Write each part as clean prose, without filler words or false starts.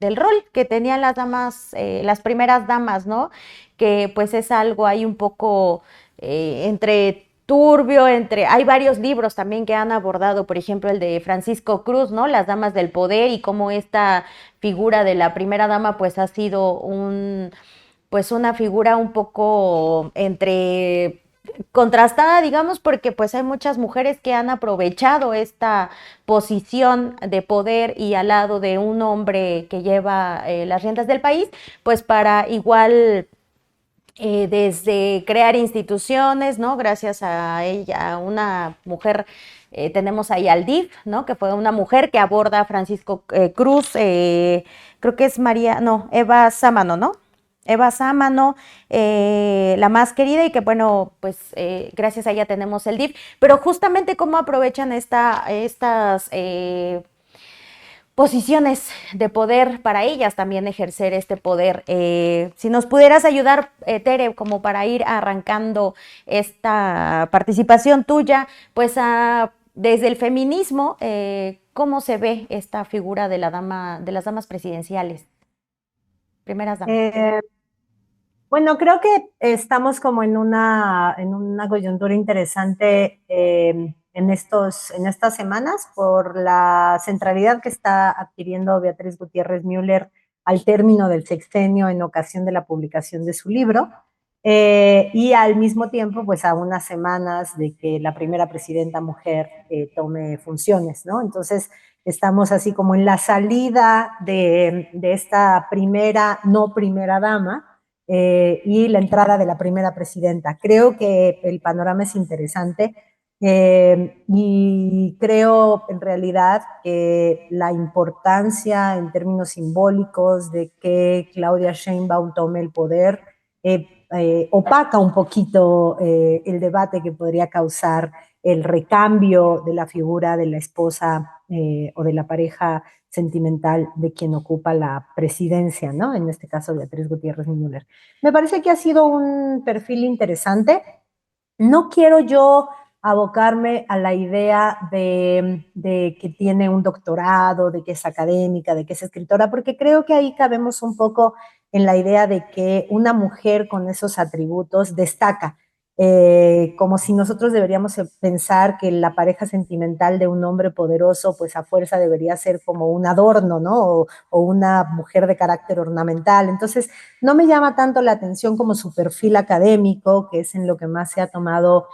del rol que tenían las damas, las primeras damas, ¿no? Que pues es algo ahí un poco entre turbio, hay varios libros también que han abordado, por ejemplo, el de Francisco Cruz, ¿no? Las damas del poder y cómo esta figura de la primera dama pues ha sido pues una figura un poco entre contrastada, digamos, porque pues hay muchas mujeres que han aprovechado esta posición de poder y al lado de un hombre que lleva las riendas del país, pues para igual desde crear instituciones, ¿no? Gracias a ella, a una mujer, tenemos ahí al DIF, ¿no? Que fue una mujer que aborda a Francisco Cruz, creo que es María, no, Eva Sámano, ¿no? Eva Sámano, la más querida y que bueno, pues gracias a ella tenemos el DIF, pero justamente cómo aprovechan estas posiciones de poder para ellas también ejercer este poder. Si nos pudieras ayudar, Tere, como para ir arrancando esta participación tuya, pues desde el feminismo, ¿cómo se ve esta figura de la dama, de las damas presidenciales, primeras damas? Eh, bueno, creo que estamos como en una coyuntura interesante en estas semanas por la centralidad que está adquiriendo Beatriz Gutiérrez Müller al término del sexenio en ocasión de la publicación de su libro. Y al mismo tiempo, pues a unas semanas de que la primera presidenta mujer tome funciones, ¿no? Entonces, estamos así como en la salida de esta primera, no primera dama, y la entrada de la primera presidenta. Creo que el panorama es interesante y creo en realidad que la importancia en términos simbólicos de que Claudia Sheinbaum tome el poder opaca un poquito el debate que podría causar el recambio de la figura de la esposa o de la pareja sentimental de quien ocupa la presidencia, ¿no? En este caso, Beatriz Gutiérrez Müller. Me parece que ha sido un perfil interesante. No quiero yo abocarme a la idea de que tiene un doctorado, de que es académica, de que es escritora, porque creo que ahí cabemos un poco en la idea de que una mujer con esos atributos destaca, como si nosotros deberíamos pensar que la pareja sentimental de un hombre poderoso, pues a fuerza debería ser como un adorno, ¿no? O una mujer de carácter ornamental. Entonces, no me llama tanto la atención como su perfil académico, que es en lo que más se ha tomado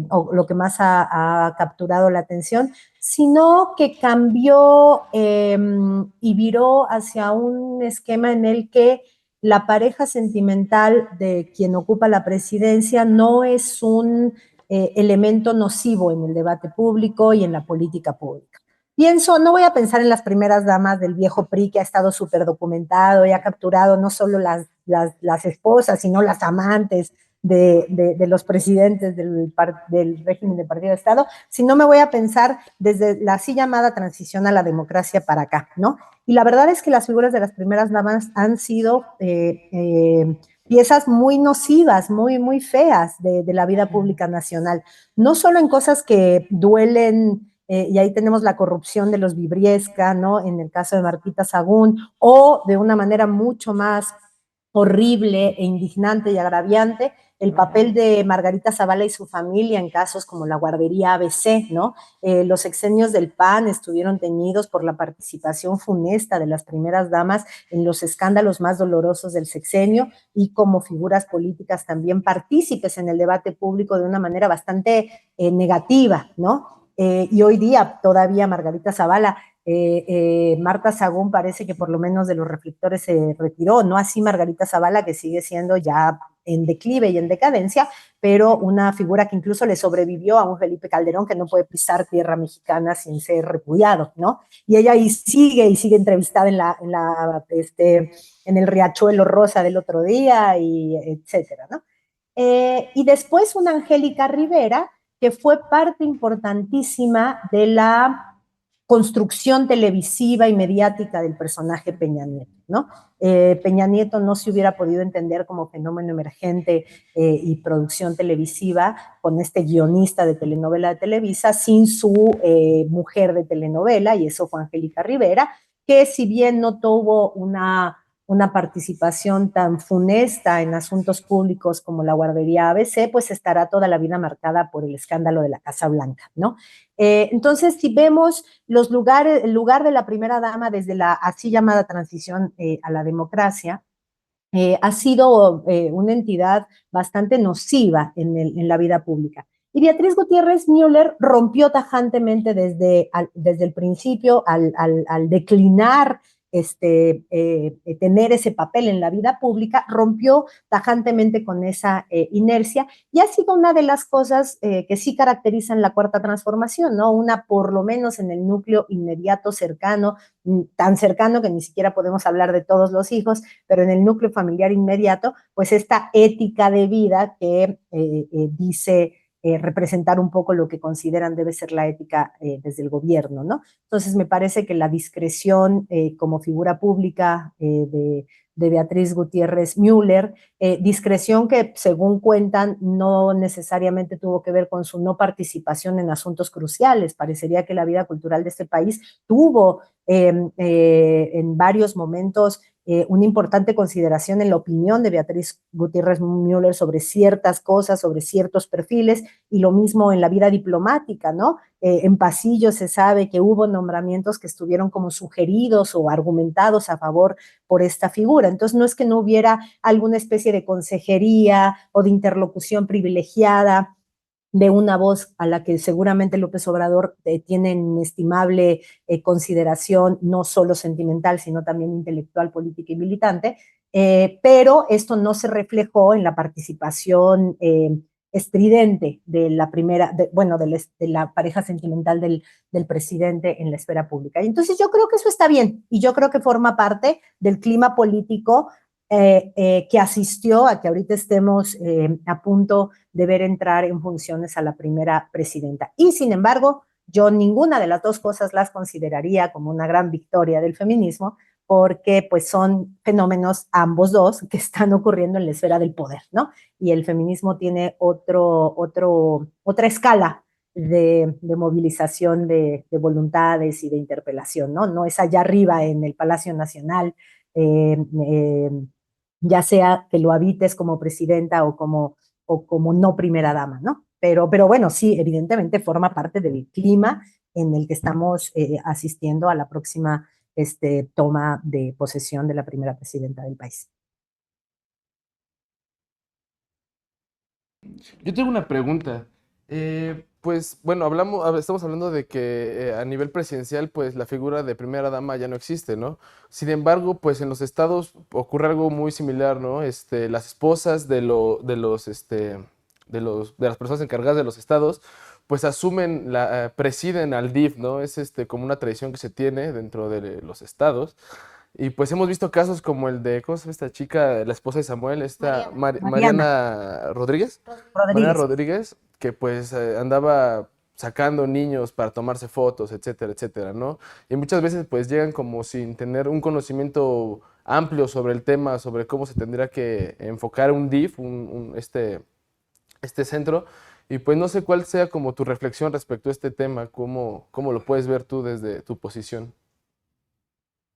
o lo que más ha capturado la atención, sino que cambió y viró hacia un esquema en el que la pareja sentimental de quien ocupa la presidencia no es un elemento nocivo en el debate público y en la política pública. Pienso, no voy a pensar en las primeras damas del viejo PRI que ha estado súper documentado y ha capturado no solo las esposas, sino las amantes de los presidentes del régimen de partido de Estado, sino me voy a pensar desde la así llamada transición a la democracia para acá, ¿no? Y la verdad es que las figuras de las primeras damas han sido piezas muy nocivas, muy feas de la vida pública nacional, no solo en cosas que duelen, y ahí tenemos la corrupción de los Vibriesca, ¿no? En el caso de Martita Sagún, o de una manera mucho más horrible e indignante y agraviante, el papel de Margarita Zavala y su familia en casos como la guardería ABC, ¿no? Los sexenios del PAN estuvieron teñidos por la participación funesta de las primeras damas en los escándalos más dolorosos del sexenio y como figuras políticas también partícipes en el debate público de una manera bastante negativa, ¿no? Y hoy día todavía Margarita Zavala, Marta Sagún parece que por lo menos de los reflectores se retiró, no así Margarita Zavala, que sigue siendo ya en declive y en decadencia, pero una figura que incluso le sobrevivió a un Felipe Calderón que no puede pisar tierra mexicana sin ser repudiado, ¿no? Y ella y sigue entrevistada en el Riachuelo Rosa del otro día, y etcétera, ¿no? Y después una Angélica Rivera, que fue parte importantísima de la construcción televisiva y mediática del personaje Peña Nieto, ¿no? Peña Nieto no se hubiera podido entender como fenómeno emergente y producción televisiva con este guionista de telenovela de Televisa sin su mujer de telenovela, y eso fue Angélica Rivera, que si bien no tuvo una participación tan funesta en asuntos públicos como la guardería ABC, pues estará toda la vida marcada por el escándalo de la Casa Blanca, ¿no? Entonces, si vemos el lugar de la primera dama desde la así llamada transición a la democracia, ha sido una entidad bastante nociva en la vida pública. Y Beatriz Gutiérrez Müller rompió tajantemente desde el principio al declinar tener ese papel en la vida pública, rompió tajantemente con esa inercia y ha sido una de las cosas que sí caracterizan la cuarta transformación, ¿no? Una por lo menos en el núcleo inmediato, cercano, tan cercano que ni siquiera podemos hablar de todos los hijos, pero en el núcleo familiar inmediato, pues esta ética de vida que dice representar un poco lo que consideran debe ser la ética desde el gobierno, ¿no? Entonces me parece que la discreción como figura pública de Beatriz Gutiérrez Müller, discreción que según cuentan no necesariamente tuvo que ver con su no participación en asuntos cruciales, parecería que la vida cultural de este país tuvo en varios momentos una importante consideración en la opinión de Beatriz Gutiérrez Müller sobre ciertas cosas, sobre ciertos perfiles, y lo mismo en la vida diplomática, ¿no? En pasillo se sabe que hubo nombramientos que estuvieron como sugeridos o argumentados a favor por esta figura. Entonces, no es que no hubiera alguna especie de consejería o de interlocución privilegiada de una voz a la que seguramente López Obrador tiene inestimable consideración, no solo sentimental, sino también intelectual, política y militante, pero esto no se reflejó en la participación estridente de la primera, bueno, de la pareja sentimental del presidente en la esfera pública. Y entonces yo creo que eso está bien y yo creo que forma parte del clima político que asistió a que ahorita estemos a punto de ver entrar en funciones a la primera presidenta. Y sin embargo, yo ninguna de las dos cosas las consideraría como una gran victoria del feminismo, porque pues son fenómenos ambos dos que están ocurriendo en la esfera del poder, ¿no? Y el feminismo tiene otra escala de movilización de voluntades y de interpelación, ¿no? No es allá arriba en el Palacio Nacional, eh, eh, ya sea que lo habites como presidenta o como no primera dama, ¿no? Pero bueno, sí, evidentemente forma parte del clima en el que estamos asistiendo a la próxima toma de posesión de la primera presidenta del país. Yo tengo una pregunta. Pues bueno, estamos hablando de que a nivel presidencial, pues la figura de primera dama ya no existe, ¿no? Sin embargo, pues en los estados ocurre algo muy similar, ¿no? Las esposas de las personas encargadas de los estados, pues presiden al DIF, ¿no? Es como una tradición que se tiene dentro de los estados. Y pues hemos visto casos como el de, ¿cómo se llama esta chica, la esposa de Samuel, esta Mariana Mariana Rodríguez? Mariana Rodríguez. Rodríguez, que pues andaba sacando niños para tomarse fotos, etcétera, etcétera, ¿no? Y muchas veces pues llegan como sin tener un conocimiento amplio sobre el tema, sobre cómo se tendría que enfocar un DIF, este centro. Y pues no sé cuál sea como tu reflexión respecto a este tema, cómo lo puedes ver tú desde tu posición.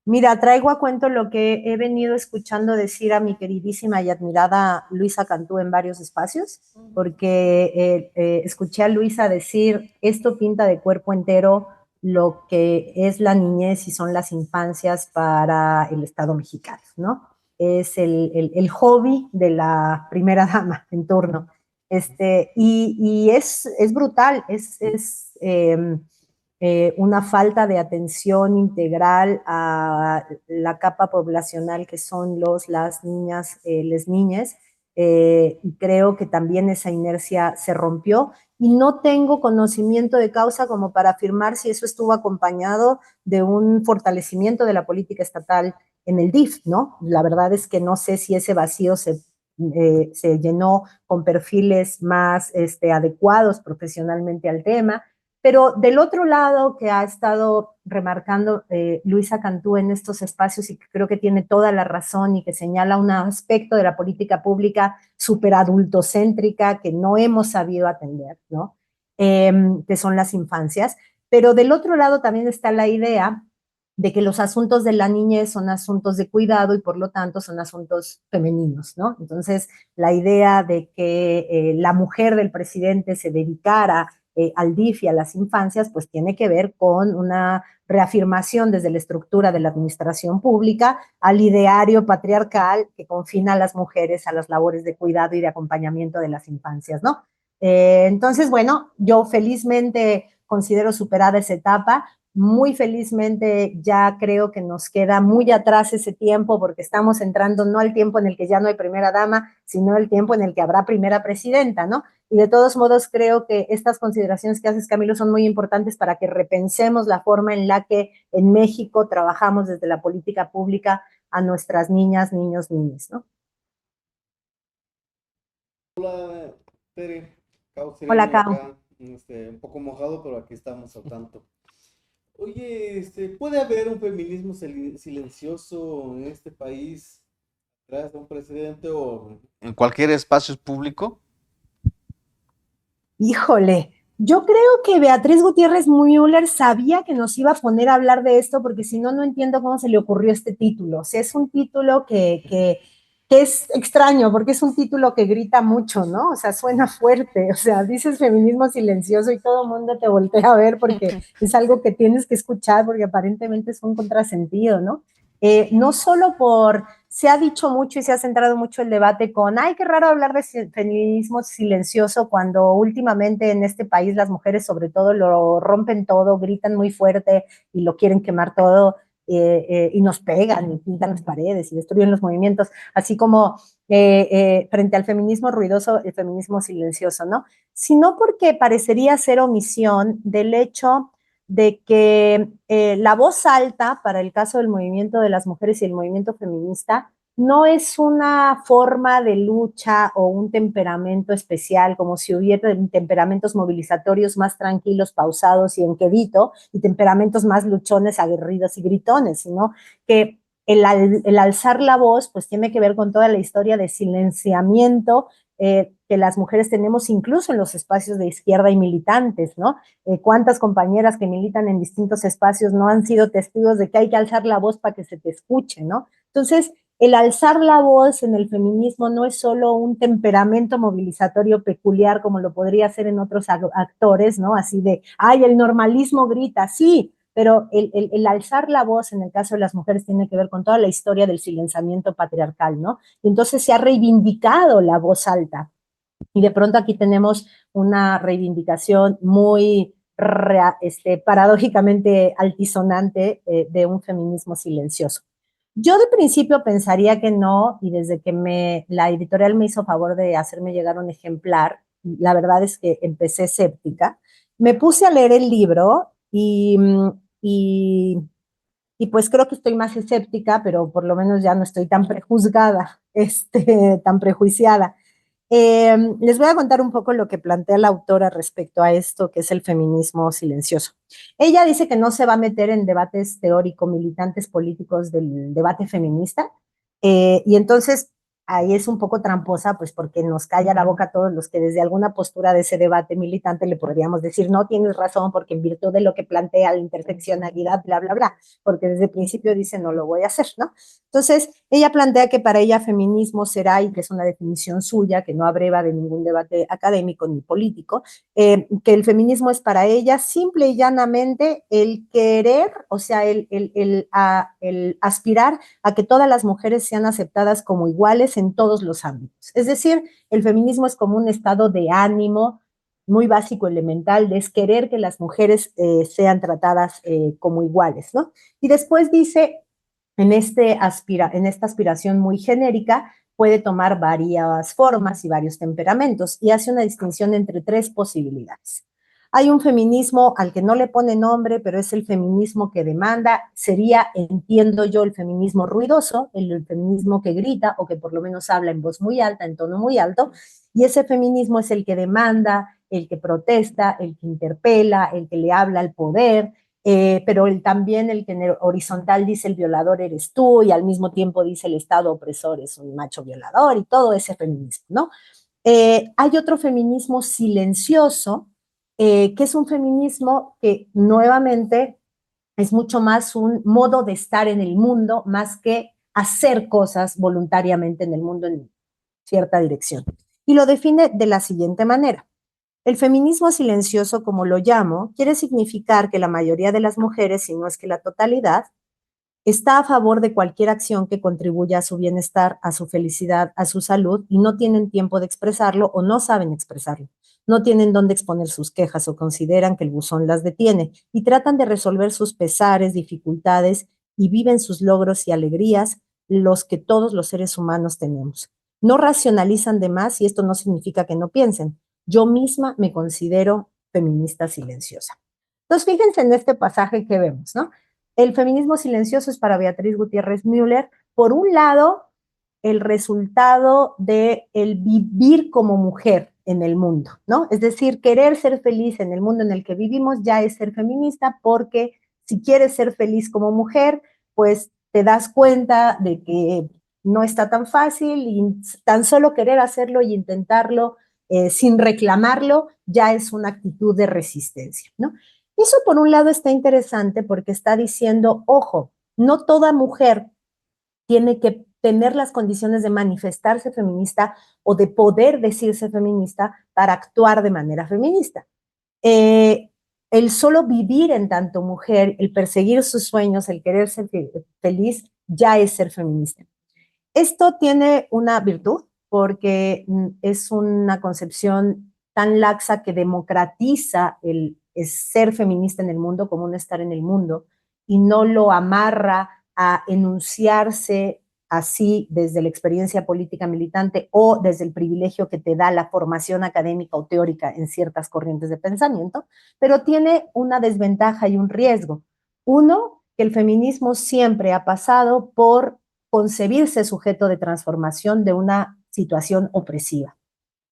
Mira, traigo a cuento lo que he venido escuchando decir a mi queridísima y admirada Luisa Cantú en varios espacios, porque escuché a Luisa decir, esto pinta de cuerpo entero lo que es la niñez y son las infancias para el Estado mexicano, ¿no? Es el hobby de la primera dama en turno. Y es brutal, una falta de atención integral a la capa poblacional que son las niñas, les niñas, y creo que también esa inercia se rompió y no tengo conocimiento de causa como para afirmar si eso estuvo acompañado de un fortalecimiento de la política estatal en el DIF, ¿no? La verdad es que no sé si ese vacío se llenó con perfiles más adecuados profesionalmente al tema, pero del otro lado que ha estado remarcando Luisa Cantú en estos espacios y que creo que tiene toda la razón y que señala un aspecto de la política pública súper adultocéntrica que no hemos sabido atender, ¿no? Que son las infancias. Pero del otro lado también está la idea de que los asuntos de la niñez son asuntos de cuidado y por lo tanto son asuntos femeninos, ¿no? Entonces, la idea de que la mujer del presidente se dedicara al DIF y a las infancias, pues tiene que ver con una reafirmación desde la estructura de la administración pública al ideario patriarcal que confina a las mujeres a las labores de cuidado y de acompañamiento de las infancias, ¿no? Entonces, bueno, yo felizmente considero superada esa etapa, muy felizmente ya creo que nos queda muy atrás ese tiempo porque estamos entrando no al tiempo en el que ya no hay primera dama, sino el tiempo en el que habrá primera presidenta, ¿no? Y de todos modos creo que estas consideraciones que haces, Camilo, son muy importantes para que repensemos la forma en la que en México trabajamos desde la política pública a nuestras niñas, niños, niñas, ¿no? Hola, Tere, Cau Hola, Sereno Cau. acá, un poco mojado, pero aquí estamos al tanto. Oye, ¿puede haber un feminismo silencioso en este país tras de un presidente o en cualquier espacio público? Híjole, yo creo que Beatriz Gutiérrez Müller sabía que nos iba a poner a hablar de esto, porque si no, no entiendo cómo se le ocurrió este título. O sea, es un título que es extraño, porque es un título que grita mucho, ¿no? O sea, suena fuerte. O sea, dices feminismo silencioso y todo el mundo te voltea a ver porque es algo que tienes que escuchar, porque aparentemente es un contrasentido, ¿no? No solo por se ha dicho mucho y se ha centrado mucho el debate con, ay, qué raro hablar de feminismo silencioso cuando últimamente en este país las mujeres sobre todo lo rompen todo, gritan muy fuerte y lo quieren quemar todo y nos pegan y pintan las paredes y destruyen los movimientos, así como frente al feminismo ruidoso, el feminismo silencioso, ¿no? Sino porque parecería ser omisión del hecho de que la voz alta para el caso del movimiento de las mujeres y el movimiento feminista no es una forma de lucha o un temperamento especial, como si hubiera temperamentos movilizatorios más tranquilos, pausados y en quedito, y temperamentos más luchones, aguerridos y gritones, sino que el alzar la voz pues tiene que ver con toda la historia de silenciamiento que las mujeres tenemos incluso en los espacios de izquierda y militantes, ¿no? Cuántas compañeras que militan en distintos espacios no han sido testigos de que hay que alzar la voz para que se te escuche, ¿no? Entonces, el alzar la voz en el feminismo no es solo un temperamento movilizatorio peculiar como lo podría ser en otros actores, ¿no? Así de, ay, el normalismo grita, sí, pero el alzar la voz en el caso de las mujeres tiene que ver con toda la historia del silenciamiento patriarcal, ¿no? Y entonces se ha reivindicado la voz alta. Y de pronto aquí tenemos una reivindicación muy paradójicamente altisonante de un feminismo silencioso. Yo de principio pensaría que no, y desde que la editorial me hizo favor de hacerme llegar un ejemplar, la verdad es que empecé escéptica. Me puse a leer el libro y, y pues creo que estoy más escéptica, pero por lo menos ya no estoy tan prejuzgada, tan prejuiciada. Les voy a contar un poco lo que plantea la autora respecto a esto, que es el feminismo silencioso. Ella dice que no se va a meter en debates teórico-militantes políticos del debate feminista, y entonces ahí es un poco tramposa, pues porque nos calla la boca a todos los que desde alguna postura de ese debate militante le podríamos decir, no tienes razón, porque en virtud de lo que plantea la interseccionalidad, bla, bla, bla, porque desde el principio dice, no lo voy a hacer, ¿no? Entonces, ella plantea que para ella feminismo será, y que es una definición suya, que no abreva de ningún debate académico ni político, que el feminismo es para ella simple y llanamente el querer, o sea, el aspirar a que todas las mujeres sean aceptadas como iguales en todos los ámbitos. Es decir, el feminismo es como un estado de ánimo muy básico, elemental, es querer que las mujeres sean tratadas como iguales, ¿no? Y después dice, en esta aspiración muy genérica, puede tomar varias formas y varios temperamentos y hace una distinción entre tres posibilidades. Hay un feminismo al que no le pone nombre, pero es el feminismo que demanda, sería, entiendo yo, el feminismo ruidoso, el feminismo que grita o que por lo menos habla en voz muy alta, en tono muy alto, y ese feminismo es el que demanda, el que protesta, el que interpela, el que le habla al poder, pero también el que en el horizontal dice el violador eres tú y al mismo tiempo dice el Estado opresor es un macho violador y todo ese feminismo, ¿no? Hay otro feminismo silencioso, que es un feminismo que nuevamente es mucho más un modo de estar en el mundo, más que hacer cosas voluntariamente en el mundo en cierta dirección. Y lo define de la siguiente manera. El feminismo silencioso, como lo llamo, quiere significar que la mayoría de las mujeres, si no es que la totalidad, está a favor de cualquier acción que contribuya a su bienestar, a su felicidad, a su salud, y no tienen tiempo de expresarlo o no saben expresarlo. No tienen dónde exponer sus quejas o consideran que el buzón las detiene y tratan de resolver sus pesares, dificultades y viven sus logros y alegrías, los que todos los seres humanos tenemos. No racionalizan de más y esto no significa que no piensen. Yo misma me considero feminista silenciosa. Entonces, fíjense en este pasaje que vemos, ¿no? El feminismo silencioso es para Beatriz Gutiérrez Müller, por un lado, el resultado de el vivir como mujer en el mundo, ¿no? Es decir, querer ser feliz en el mundo en el que vivimos ya es ser feminista, porque si quieres ser feliz como mujer, pues te das cuenta de que no está tan fácil y tan solo querer hacerlo y intentarlo sin reclamarlo ya es una actitud de resistencia, ¿no? Eso por un lado está interesante porque está diciendo, ojo, no toda mujer tiene que tener las condiciones de manifestarse feminista o de poder decirse feminista para actuar de manera feminista. El solo vivir en tanto mujer, el perseguir sus sueños, el querer ser feliz, ya es ser feminista. Esto tiene una virtud porque es una concepción tan laxa que democratiza el ser feminista en el mundo como un estar en el mundo y no lo amarra a enunciarse así desde la experiencia política militante o desde el privilegio que te da la formación académica o teórica en ciertas corrientes de pensamiento, pero tiene una desventaja y un riesgo. Uno, que el feminismo siempre ha pasado por concebirse sujeto de transformación de una situación opresiva.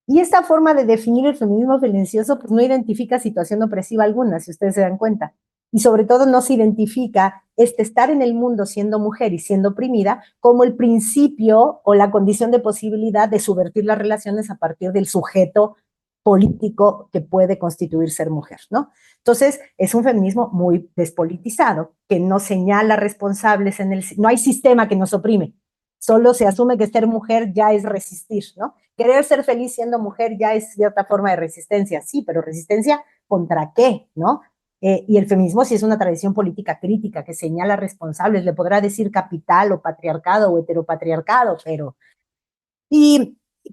Y esta forma de definir el feminismo silencioso pues no identifica situación opresiva alguna, si ustedes se dan cuenta. Y sobre todo no se identifica este estar en el mundo siendo mujer y siendo oprimida como el principio o la condición de posibilidad de subvertir las relaciones a partir del sujeto político que puede constituir ser mujer, ¿no? Entonces, es un feminismo muy despolitizado, que no señala responsables no hay sistema que nos oprime, solo se asume que ser mujer ya es resistir, ¿no? Querer ser feliz siendo mujer ya es cierta forma de resistencia, sí, pero resistencia ¿contra qué, no? Y el feminismo sí es una tradición política crítica que señala responsables, le podrá decir capital o patriarcado o heteropatriarcado,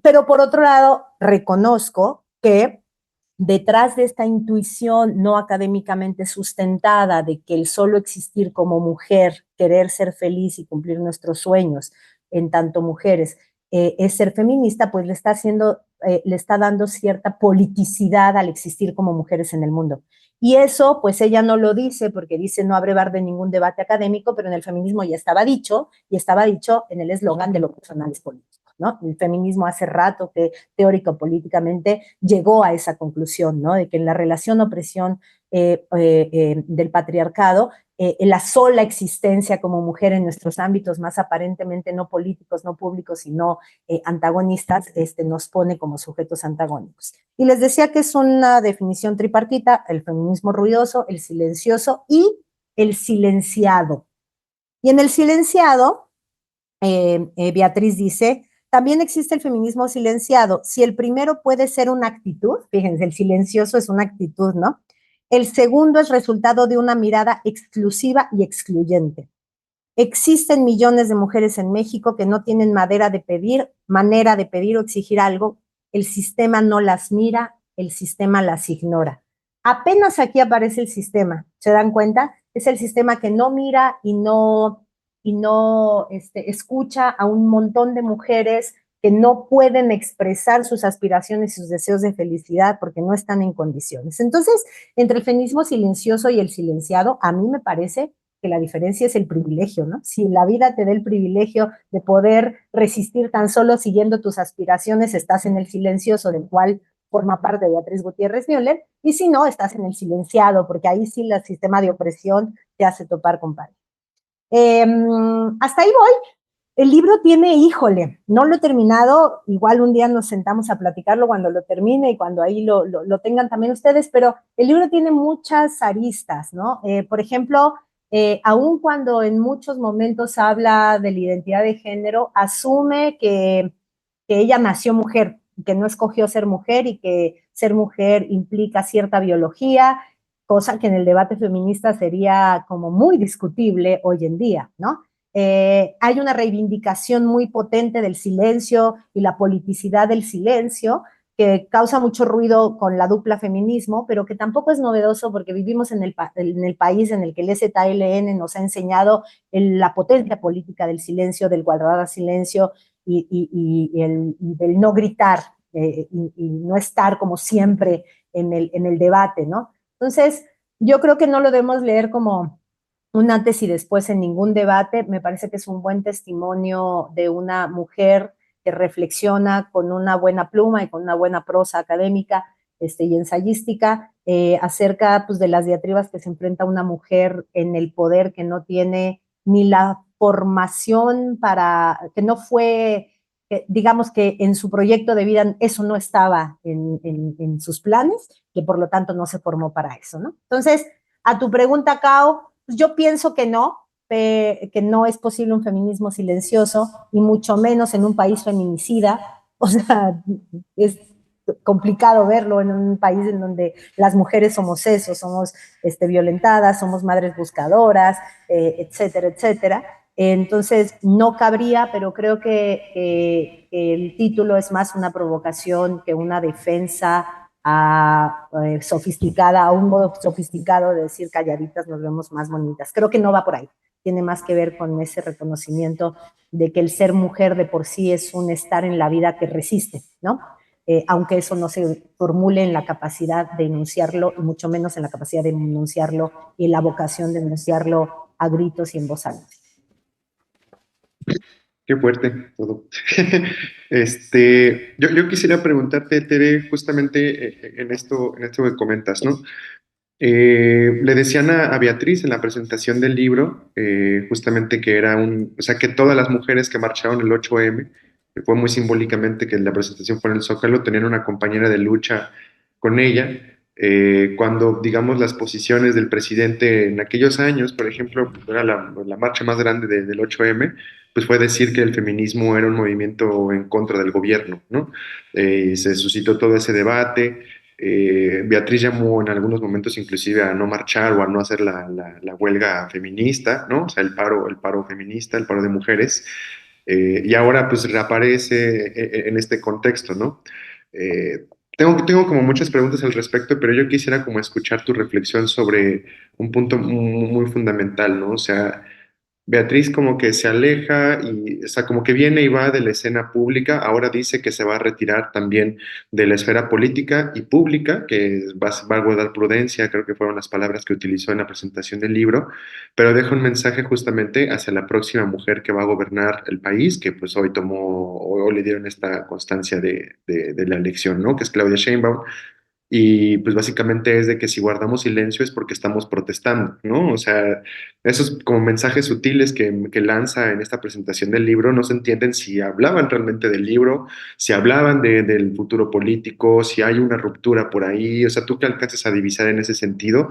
pero por otro lado, reconozco que detrás de esta intuición no académicamente sustentada de que el solo existir como mujer, querer ser feliz y cumplir nuestros sueños en tanto mujeres, es ser feminista, pues le está dando cierta politicidad al existir como mujeres en el mundo. Y eso, pues ella no lo dice porque dice no abrevar de ningún debate académico, pero en el feminismo ya estaba dicho, y estaba dicho en el eslogan de lo personal es político, ¿no? El feminismo hace rato que teórico-políticamente llegó a esa conclusión, ¿no? De que en la relación opresión del patriarcado, la sola existencia como mujer en nuestros ámbitos más aparentemente no políticos, no públicos, sino antagonistas, nos pone como sujetos antagónicos. Y les decía que es una definición tripartita: el feminismo ruidoso, el silencioso y el silenciado. Y en el silenciado, Beatriz dice, también existe el feminismo silenciado. Si el primero puede ser una actitud, fíjense, el silencioso es una actitud, ¿no? El segundo es resultado de una mirada exclusiva y excluyente. Existen millones de mujeres en México que no tienen manera de pedir o exigir algo. El sistema no las mira, el sistema las ignora. Apenas aquí aparece el sistema, ¿se dan cuenta? Es el sistema que no mira y no escucha a un montón de mujeres que no pueden expresar sus aspiraciones y sus deseos de felicidad porque no están en condiciones. Entonces, entre el feminismo silencioso y el silenciado, a mí me parece que la diferencia es el privilegio, ¿no? Si la vida te da el privilegio de poder resistir tan solo siguiendo tus aspiraciones, estás en el silencioso, del cual forma parte Beatriz Gutiérrez Müller, y si no, estás en el silenciado, porque ahí sí el sistema de opresión te hace topar con pared. Hasta ahí voy. El libro tiene, híjole, no lo he terminado, igual un día nos sentamos a platicarlo cuando lo termine y cuando ahí lo tengan también ustedes, pero el libro tiene muchas aristas, ¿no? Por ejemplo, aun cuando en muchos momentos habla de la identidad de género, asume que ella nació mujer, que no escogió ser mujer y que ser mujer implica cierta biología, cosa que en el debate feminista sería como muy discutible hoy en día, ¿no? Hay una reivindicación muy potente del silencio y la politicidad del silencio, que causa mucho ruido con la dupla feminismo, pero que tampoco es novedoso porque vivimos en el país en el que el ZLN nos ha enseñado la potencia política del silencio, del guardar silencio y del no gritar y no estar como siempre en el debate, ¿no? Entonces, yo creo que no lo debemos leer como un antes y después en ningún debate. Me parece que es un buen testimonio de una mujer que reflexiona con una buena pluma y con una buena prosa académica y ensayística acerca pues, de las diatribas que se enfrenta una mujer en el poder que no tiene ni la formación para, que no fue, digamos que en su proyecto de vida eso no estaba en sus planes, que por lo tanto no se formó para eso, ¿no? Entonces, a tu pregunta, Cao, pues yo pienso que no es posible un feminismo silencioso y mucho menos en un país feminicida. O sea, es complicado verlo en un país en donde las mujeres somos eso, somos violentadas, somos madres buscadoras, etcétera, etcétera. Entonces, no cabría, pero creo que el título es más una provocación que una defensa sofisticada, a un modo sofisticado de decir calladitas nos vemos más bonitas. Creo que no va por ahí. Tiene más que ver con ese reconocimiento de que el ser mujer de por sí es un estar en la vida que resiste, ¿no? Aunque eso no se formule en la capacidad de enunciarlo, y mucho menos en la capacidad de enunciarlo y en la vocación de enunciarlo a gritos y en voz alta. Qué fuerte todo. Yo quisiera preguntarte, Tere, justamente en esto que comentas, ¿no? Le decían a Beatriz en la presentación del libro, justamente que era o sea, que todas las mujeres que marcharon el 8M, que fue muy simbólicamente que la presentación fue en el Zócalo, tenían una compañera de lucha con ella. Cuando, digamos, las posiciones del presidente en aquellos años, por ejemplo, era la marcha más grande del 8M, pues fue decir que el feminismo era un movimiento en contra del gobierno, ¿no? Se suscitó todo ese debate. Beatriz llamó en algunos momentos inclusive a no marchar o a no hacer la huelga feminista, ¿no? O sea, el paro feminista, el paro de mujeres. Y ahora pues reaparece en este contexto, ¿no? Eh, tengo como muchas preguntas al respecto, pero yo quisiera como escuchar tu reflexión sobre un punto muy fundamental, ¿no? O sea, Beatriz como que se aleja y, o sea, como que viene y va de la escena pública, ahora dice que se va a retirar también de la esfera política y pública, que va a guardar prudencia, creo que fueron las palabras que utilizó en la presentación del libro, pero deja un mensaje justamente hacia la próxima mujer que va a gobernar el país, que pues hoy tomó, o le dieron esta constancia de la elección, ¿no? Que es Claudia Sheinbaum, y pues básicamente es de que si guardamos silencio es porque estamos protestando, ¿no? O sea, esos como mensajes sutiles que lanza en esta presentación del libro no se entienden si hablaban realmente del libro, si hablaban del futuro político, si hay una ruptura por ahí, o sea, tú qué alcanzas a divisar en ese sentido.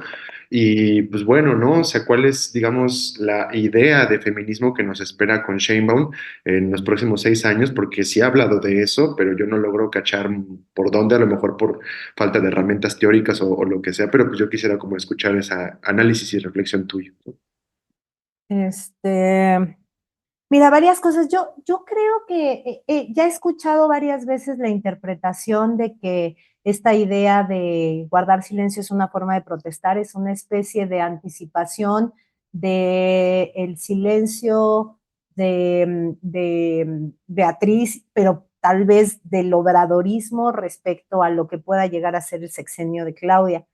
Y pues bueno, ¿no? O sea, ¿cuál es, digamos, la idea de feminismo que nos espera con Sheinbaum en los próximos 6 años? Porque sí ha hablado de eso, pero yo no logro cachar por dónde, a lo mejor por falta de herramientas teóricas o lo que sea, pero pues yo quisiera como escuchar ese análisis y reflexión tuyo. Mira, varias cosas. Yo creo que ya he escuchado varias veces la interpretación de que esta idea de guardar silencio es una forma de protestar, es una especie de anticipación de el silencio de Beatriz, pero tal vez del obradorismo respecto a lo que pueda llegar a ser el sexenio de Claudia.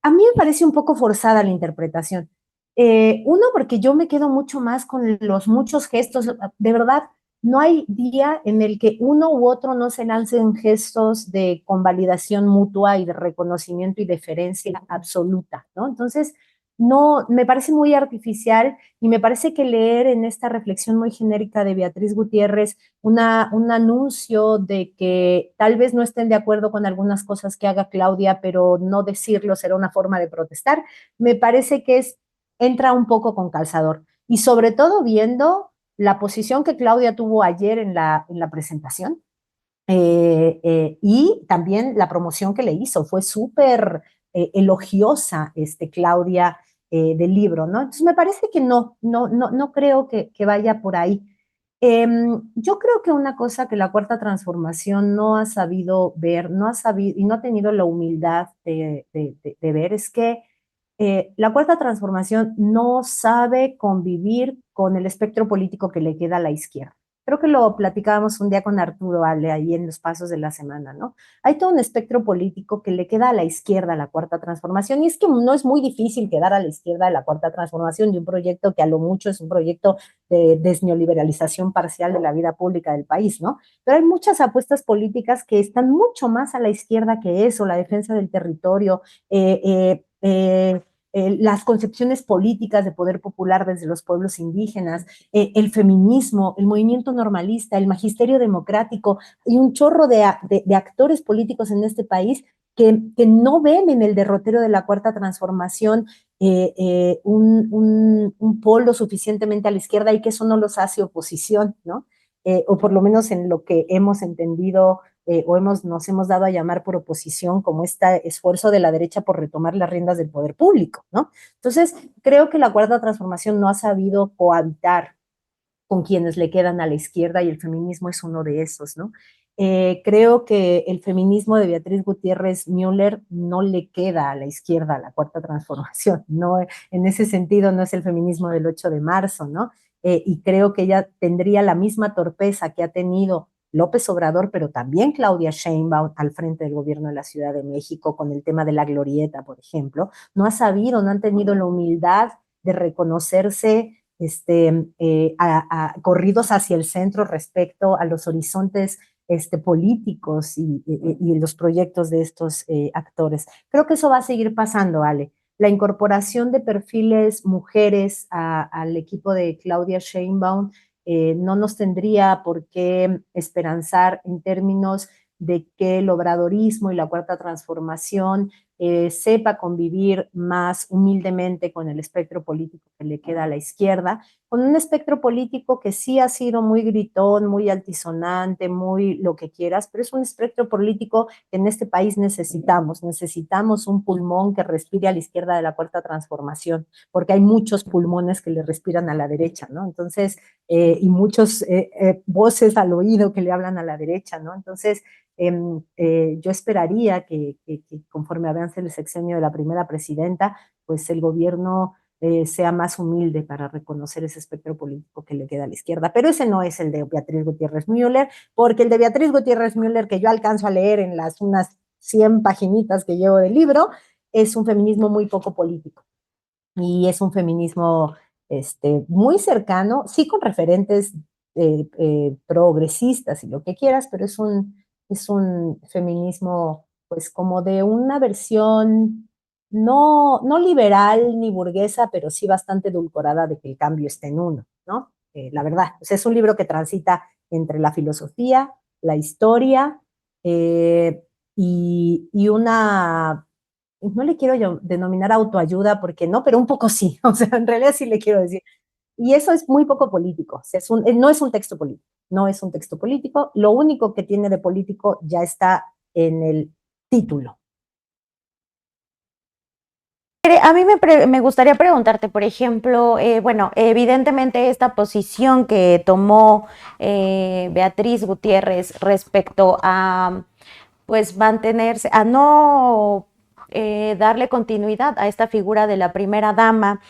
A mí me parece un poco forzada la interpretación. Uno, porque yo me quedo mucho más con los muchos gestos. De verdad, no hay día en el que uno u otro no se lancen gestos de convalidación mutua y de reconocimiento y deferencia absoluta, ¿no? Entonces, no, me parece muy artificial y me parece que leer en esta reflexión muy genérica de Beatriz Gutiérrez un anuncio de que tal vez no estén de acuerdo con algunas cosas que haga Claudia, pero no decirlo será una forma de protestar, me parece que es entra un poco con calzador. Y sobre todo viendo la posición que Claudia tuvo ayer en la presentación, y también la promoción que le hizo, fue súper elogiosa Claudia del libro, ¿no? Entonces me parece que no creo que vaya por ahí. Yo creo que una cosa que la Cuarta Transformación no ha sabido ver, no ha sabido y no ha tenido la humildad de ver es que la Cuarta Transformación no sabe convivir con el espectro político que le queda a la izquierda. Creo que lo platicábamos un día con Arturo Ale ahí en los pasos de la semana, ¿no? Hay todo un espectro político que le queda a la izquierda a la Cuarta Transformación, y es que no es muy difícil quedar a la izquierda de la Cuarta Transformación de un proyecto que a lo mucho es un proyecto de desneoliberalización parcial de la vida pública del país, ¿no? Pero hay muchas apuestas políticas que están mucho más a la izquierda que eso, la defensa del territorio, las concepciones políticas de poder popular desde los pueblos indígenas, el feminismo, el movimiento normalista, el magisterio democrático, y un chorro de actores políticos en este país que no ven en el derrotero de la Cuarta Transformación un polo suficientemente a la izquierda, y que eso no los hace oposición, ¿no? O por lo menos en lo que hemos entendido nos hemos dado a llamar por oposición, como este esfuerzo de la derecha por retomar las riendas del poder público, ¿no? Entonces, creo que la Cuarta Transformación no ha sabido cohabitar con quienes le quedan a la izquierda, y el feminismo es uno de esos, ¿no? Creo que el feminismo de Beatriz Gutiérrez Müller no le queda a la izquierda a la Cuarta Transformación, ¿no? En ese sentido no es el feminismo del 8 de marzo, ¿no? Y creo que ella tendría la misma torpeza que ha tenido López Obrador, pero también Claudia Sheinbaum al frente del gobierno de la Ciudad de México con el tema de la glorieta, por ejemplo. No han tenido la humildad de reconocerse corridos hacia el centro respecto a los horizontes políticos y los proyectos de estos actores. Creo que eso va a seguir pasando, Ale. La incorporación de perfiles mujeres al equipo de Claudia Sheinbaum no nos tendría por qué esperanzar en términos de que el obradorismo y la Cuarta Transformación sepa convivir más humildemente con el espectro político que le queda a la izquierda, con un espectro político que sí ha sido muy gritón, muy altisonante, muy lo que quieras, pero es un espectro político que en este país necesitamos un pulmón que respire a la izquierda de la Cuarta Transformación, porque hay muchos pulmones que le respiran a la derecha, ¿no? Entonces, y muchos voces al oído que le hablan a la derecha, ¿no? Entonces, yo esperaría que conforme avance el sexenio de la primera presidenta, pues el gobierno sea más humilde para reconocer ese espectro político que le queda a la izquierda. Pero ese no es el de Beatriz Gutiérrez Müller, porque el de Beatriz Gutiérrez Müller, que yo alcanzo a leer en las unas 100 paginitas que llevo del libro, es un feminismo muy poco político. Y es un feminismo muy cercano, sí con referentes progresistas y lo que quieras, pero es un feminismo pues como de una versión no liberal ni burguesa, pero sí bastante edulcorada de que el cambio está en uno, ¿no? La verdad, o sea, es un libro que transita entre la filosofía, la historia y una, no le quiero yo denominar autoayuda porque no, pero un poco sí, o sea, en realidad sí le quiero decir. Y eso es muy poco político, o sea, no es un texto político, no es un texto político, lo único que tiene de político ya está en el título. A mí me gustaría preguntarte, por ejemplo, bueno, evidentemente esta posición que tomó Beatriz Gutiérrez respecto a, pues, mantenerse, a no darle continuidad a esta figura de la primera dama,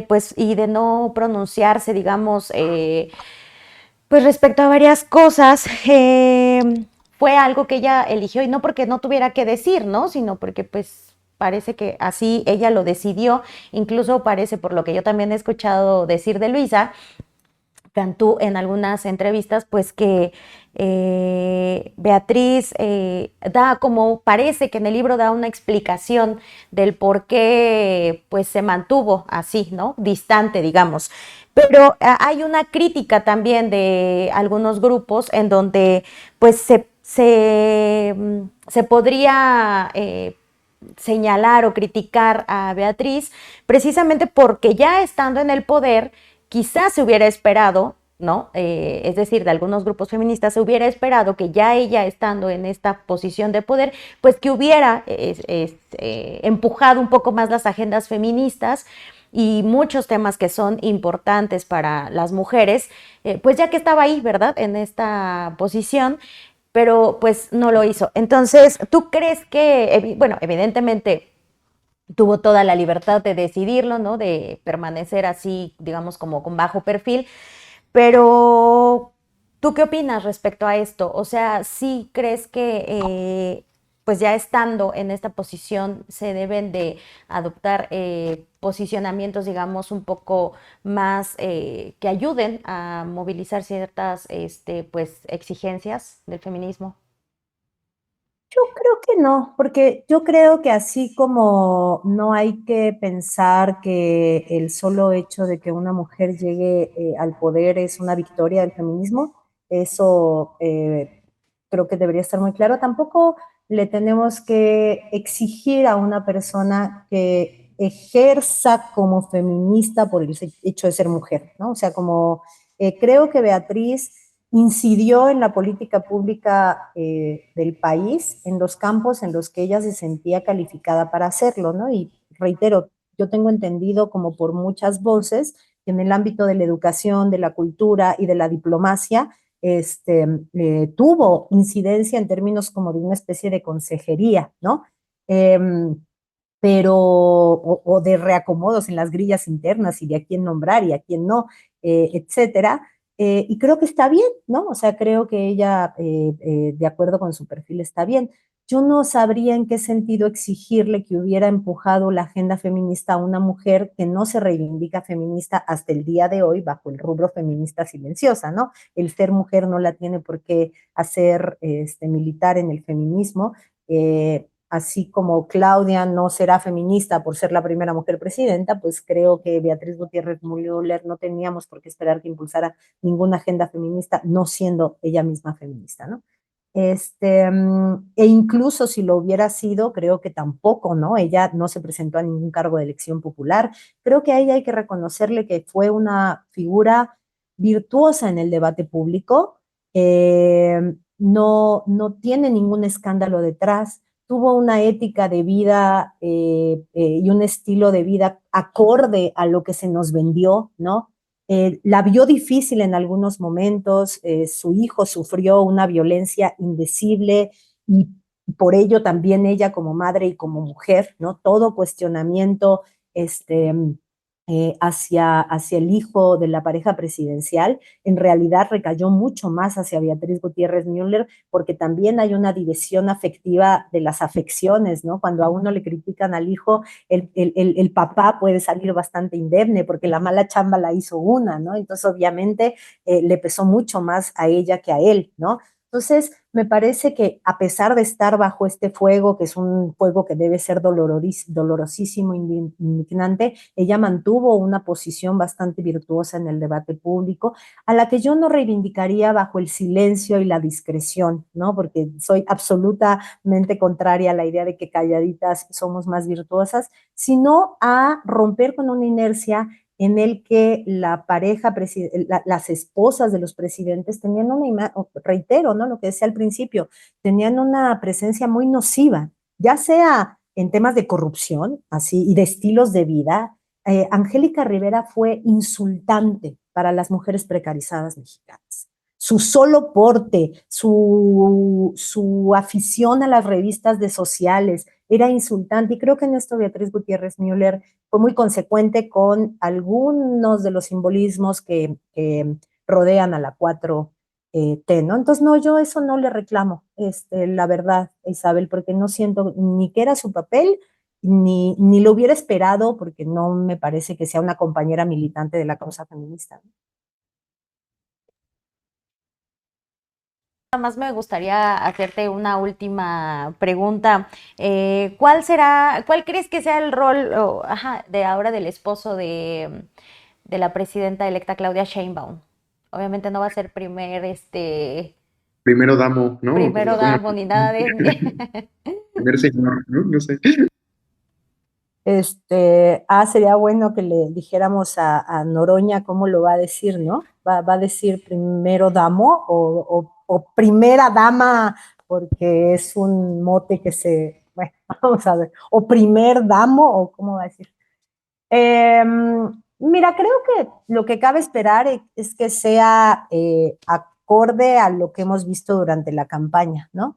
pues, y de no pronunciarse, digamos, pues respecto a varias cosas, fue algo que ella eligió, y no porque no tuviera que decir, ¿no? Sino porque, pues, parece que así ella lo decidió. Incluso parece, por lo que yo también he escuchado decir de Luisa Cantú en algunas entrevistas, pues que Beatriz parece que en el libro da una explicación del por qué pues se mantuvo así, ¿no? Distante, digamos. Pero hay una crítica también de algunos grupos en donde pues se podría señalar o criticar a Beatriz, precisamente porque ya estando en el poder, quizás se hubiera esperado, ¿no? Es decir, de algunos grupos feministas se hubiera esperado que ya ella estando en esta posición de poder, pues que hubiera empujado un poco más las agendas feministas y muchos temas que son importantes para las mujeres, pues ya que estaba ahí, ¿verdad? En esta posición, pero pues no lo hizo. Entonces, ¿tú crees que, bueno, evidentemente tuvo toda la libertad de decidirlo, ¿no? De permanecer así, digamos, como con bajo perfil, pero ¿tú qué opinas respecto a esto? O sea, ¿sí crees que pues ya estando en esta posición se deben de adoptar posicionamientos, digamos, un poco más que ayuden a movilizar ciertas pues, exigencias del feminismo? Yo creo que no, porque yo creo que así como no hay que pensar que el solo hecho de que una mujer llegue al poder es una victoria del feminismo, eso creo que debería estar muy claro. Tampoco le tenemos que exigir a una persona que ejerza como feminista por el hecho de ser mujer, ¿no? O sea, como creo que Beatriz incidió en la política pública del país, en los campos en los que ella se sentía calificada para hacerlo, ¿no? Y reitero, yo tengo entendido como por muchas voces que en el ámbito de la educación, de la cultura y de la diplomacia, tuvo incidencia en términos como de una especie de consejería, ¿no? Eh, pero, o de reacomodos en las grillas internas y de a quién nombrar y a quién no, etcétera. Y creo que está bien, ¿no? O sea, creo que ella, de acuerdo con su perfil, está bien. Yo no sabría en qué sentido exigirle que hubiera empujado la agenda feminista a una mujer que no se reivindica feminista hasta el día de hoy bajo el rubro feminista silenciosa, ¿no? El ser mujer no la tiene por qué hacer militar en el feminismo. Así como Claudia no será feminista por ser la primera mujer presidenta, pues creo que Beatriz Gutiérrez Müller no teníamos por qué esperar que impulsara ninguna agenda feminista, no siendo ella misma feminista, ¿no? E incluso si lo hubiera sido, creo que tampoco, ¿no? Ella no se presentó a ningún cargo de elección popular. Creo que a ella hay que reconocerle que fue una figura virtuosa en el debate público, no tiene ningún escándalo detrás, tuvo una ética de vida y un estilo de vida acorde a lo que se nos vendió, ¿no? La vio difícil en algunos momentos, su hijo sufrió una violencia indecible y por ello también ella como madre y como mujer, ¿no? Todo cuestionamiento hacia el hijo de la pareja presidencial, en realidad recayó mucho más hacia Beatriz Gutiérrez Müller, porque también hay una división afectiva de las afecciones, ¿no? Cuando a uno le critican al hijo, el papá puede salir bastante indemne porque la mala chamba la hizo una, ¿no? Entonces, obviamente, le pesó mucho más a ella que a él, ¿no? Entonces, me parece que a pesar de estar bajo este fuego, que es un fuego que debe ser dolorosísimo, indignante, ella mantuvo una posición bastante virtuosa en el debate público, a la que yo no reivindicaría bajo el silencio y la discreción, ¿no? Porque soy absolutamente contraria a la idea de que calladitas somos más virtuosas, sino a romper con una inercia en el que la pareja, las esposas de los presidentes tenían una, reitero, ¿no? Lo que decía al principio, tenían una presencia muy nociva, ya sea en temas de corrupción, así, y de estilos de vida. Angélica Rivera fue insultante para las mujeres precarizadas mexicanas. Su solo porte, su afición a las revistas de sociales era insultante, y creo que en esto Beatriz Gutiérrez Müller fue muy consecuente con algunos de los simbolismos que rodean a la 4T, ¿no? Entonces, no, yo eso no le reclamo, la verdad, Isabel, porque no siento ni que era su papel, ni lo hubiera esperado, porque no me parece que sea una compañera militante de la causa feminista, ¿no? Nada más me gustaría hacerte una última pregunta. ¿Cuál crees que sea el rol de ahora del esposo de la presidenta electa Claudia Sheinbaum? Obviamente no va a ser Primero damo, ¿no? primero ¿Cómo? damo ni nada de... Primer señor, ¿no? No sé. Sería bueno que le dijéramos a Noroña cómo lo va a decir, ¿no? Va a decir primero damo o primera dama, porque es un mote que bueno, vamos a ver, o primer damo, o cómo va a decir. Mira, creo que lo que cabe esperar es que sea acorde a lo que hemos visto durante la campaña, ¿no?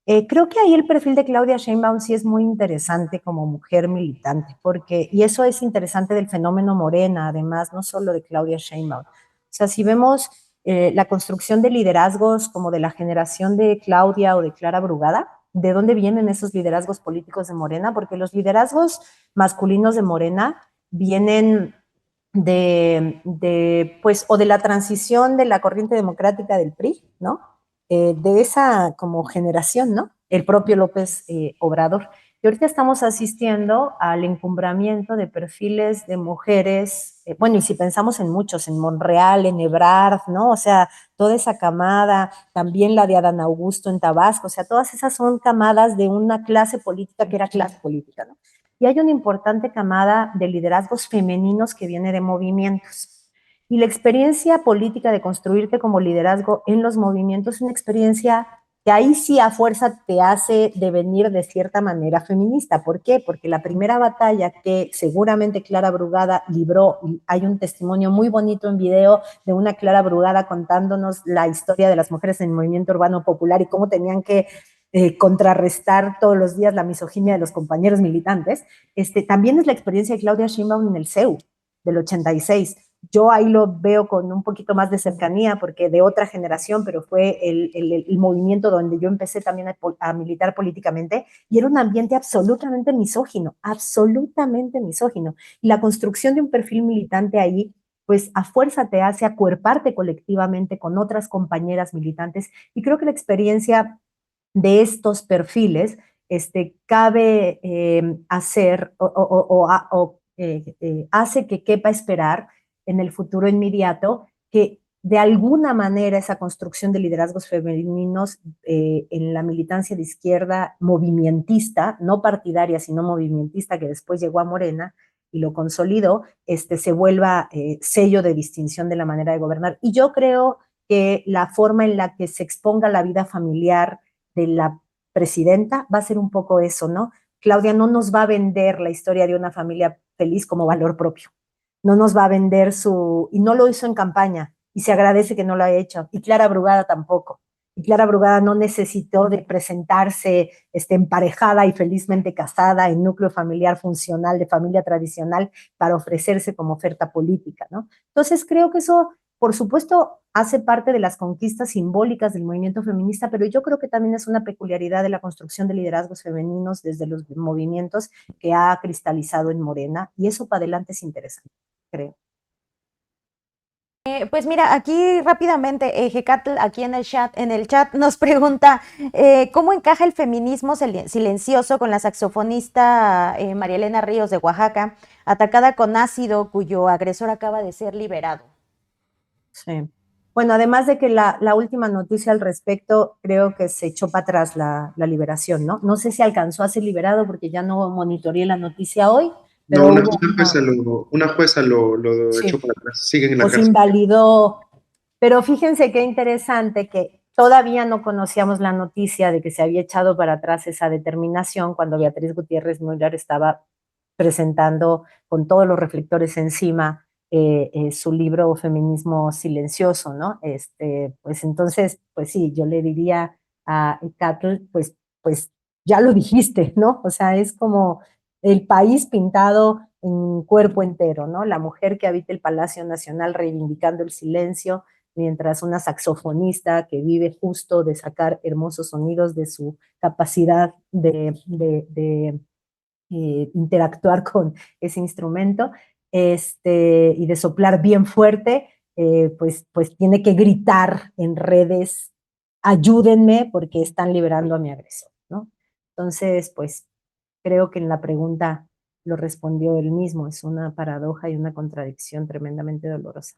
Creo que ahí el perfil de Claudia Sheinbaum sí es muy interesante como mujer militante, y eso es interesante del fenómeno Morena, además, no solo de Claudia Sheinbaum. O sea, si vemos la construcción de liderazgos como de la generación de Claudia o de Clara Brugada, ¿de dónde vienen esos liderazgos políticos de Morena? Porque los liderazgos masculinos de Morena vienen pues, o de la transición de la corriente democrática del PRI, ¿no? De esa como generación, ¿no? El propio López Obrador. Y ahorita estamos asistiendo al encumbramiento de perfiles de mujeres, bueno, y si pensamos en muchos, en Monreal, en Ebrard, ¿no? O sea, toda esa camada, también la de Adán Augusto en Tabasco, o sea, todas esas son camadas de una clase política que era clase política, ¿no? Y hay una importante camada de liderazgos femeninos que viene de movimientos. Y la experiencia política de construirte como liderazgo en los movimientos es una experiencia que ahí sí a fuerza te hace devenir de cierta manera feminista. ¿Por qué? Porque la primera batalla que seguramente Clara Brugada libró, y hay un testimonio muy bonito en video de una Clara Brugada contándonos la historia de las mujeres en el movimiento urbano popular y cómo tenían que contrarrestar todos los días la misoginia de los compañeros militantes, también es la experiencia de Claudia Sheinbaum en el CEU del 86. Yo ahí lo veo con un poquito más de cercanía, porque de otra generación, pero fue el movimiento donde yo empecé también a militar políticamente, y era un ambiente absolutamente misógino, absolutamente misógino. Y la construcción de un perfil militante ahí, pues a fuerza te hace acuerparte colectivamente con otras compañeras militantes, y creo que la experiencia de estos perfiles cabe hacer hace que quepa esperar en el futuro inmediato que de alguna manera esa construcción de liderazgos femeninos en la militancia de izquierda movimentista, no partidaria, sino movimentista, que después llegó a Morena y lo consolidó, se vuelva sello de distinción de la manera de gobernar. Y yo creo que la forma en la que se exponga la vida familiar de la presidenta va a ser un poco eso, ¿no? Claudia no nos va a vender la historia de una familia feliz como valor propio. No nos va a vender y no lo hizo en campaña, y se agradece que no lo haya hecho. Y Clara Brugada tampoco. Y Clara Brugada no necesitó de presentarse emparejada y felizmente casada en núcleo familiar funcional, de familia tradicional, para ofrecerse como oferta política, ¿no? Entonces creo que eso, por supuesto, hace parte de las conquistas simbólicas del movimiento feminista, pero yo creo que también es una peculiaridad de la construcción de liderazgos femeninos desde los movimientos que ha cristalizado en Morena, y eso para adelante es interesante, creo. Pues mira, aquí rápidamente, Jecatl, aquí en el chat nos pregunta, ¿cómo encaja el feminismo silencioso con la saxofonista María Elena Ríos de Oaxaca, atacada con ácido, cuyo agresor acaba de ser liberado? Sí. Bueno, además de que la última noticia al respecto, creo que se echó para atrás la liberación, ¿no? No sé si alcanzó a ser liberado porque ya no monitoreé la noticia hoy, pero no, una jueza lo sí, echó para atrás, siguen en la pues cárcel. invalidó. Pero fíjense qué interesante que todavía no conocíamos la noticia de que se había echado para atrás esa determinación cuando Beatriz Gutiérrez Müller estaba presentando con todos los reflectores encima su libro Feminismo Silencioso, ¿no? Pues entonces, pues sí, yo le diría a Katl, pues ya lo dijiste, ¿no? O sea, es como el país pintado en cuerpo entero, ¿no? La mujer que habita el Palacio Nacional reivindicando el silencio, mientras una saxofonista que vive justo de sacar hermosos sonidos de su capacidad de interactuar con ese instrumento, y de soplar bien fuerte, pues tiene que gritar en redes, ayúdenme porque están liberando a mi agresor, ¿no? Entonces, pues creo que en la pregunta lo respondió él mismo, es una paradoja y una contradicción tremendamente dolorosa.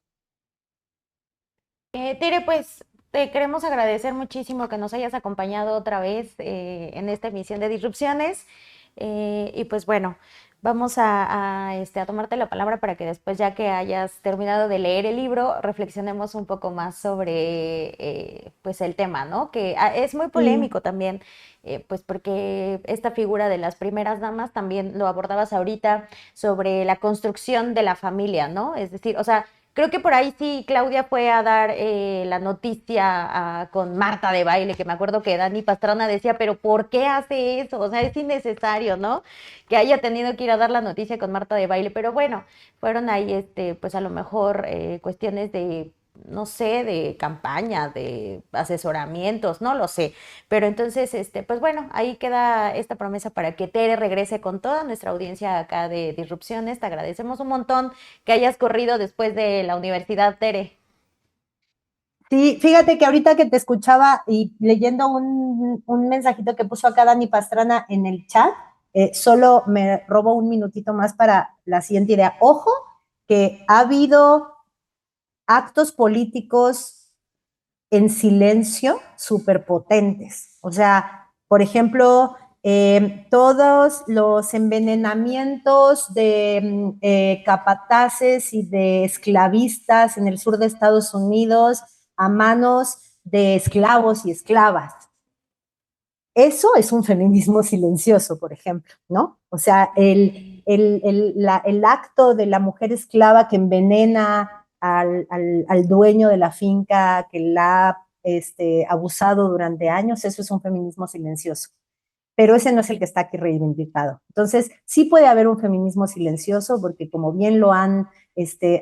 Tere, pues te queremos agradecer muchísimo que nos hayas acompañado otra vez en esta emisión de Disrupciones. Y pues bueno, vamos a tomarte la palabra para que después, ya que hayas terminado de leer el libro, reflexionemos un poco más sobre pues el tema, ¿no? Que es muy Sí. polémico también, pues porque esta figura de las primeras damas también lo abordabas ahorita sobre la construcción de la familia, ¿no? Es decir, o sea, creo que por ahí sí Claudia fue a dar la noticia con Marta de Baile, que me acuerdo que Dani Pastrana decía, pero ¿por qué hace eso? O sea, es innecesario, ¿no? Que haya tenido que ir a dar la noticia con Marta de Baile, pero bueno, fueron ahí, pues a lo mejor cuestiones de, no sé, de campaña, de asesoramientos, no lo sé. Pero entonces, pues bueno, ahí queda esta promesa para que Tere regrese con toda nuestra audiencia acá de Disrupciones. Te agradecemos un montón que hayas corrido después de la universidad, Tere. Sí, fíjate que ahorita que te escuchaba y leyendo un mensajito que puso acá Dani Pastrana en el chat, solo me robo un minutito más para la siguiente idea. Ojo, que ha habido actos políticos en silencio súper potentes. O sea, por ejemplo, todos los envenenamientos de capataces y de esclavistas en el sur de Estados Unidos a manos de esclavos y esclavas. Eso es un feminismo silencioso, por ejemplo, ¿no? O sea, el acto de la mujer esclava que envenena al dueño de la finca que la ha abusado durante años, eso es un feminismo silencioso. Pero ese no es el que está aquí reivindicado. Entonces, sí puede haber un feminismo silencioso, porque como bien lo han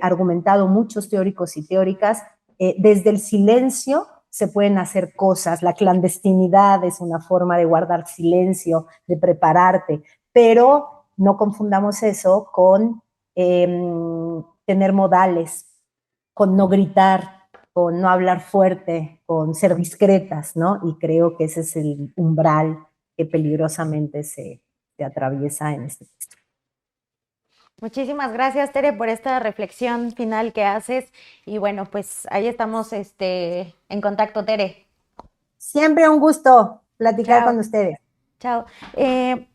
argumentado muchos teóricos y teóricas, desde el silencio se pueden hacer cosas. La clandestinidad es una forma de guardar silencio, de prepararte, pero no confundamos eso con tener modales, con no gritar, con no hablar fuerte, con ser discretas, ¿no? Y creo que ese es el umbral que peligrosamente se atraviesa en este texto. Muchísimas gracias, Tere, por esta reflexión final que haces. Y bueno, pues ahí estamos en contacto, Tere. Siempre un gusto platicar Chao. con ustedes. Chao. Eh,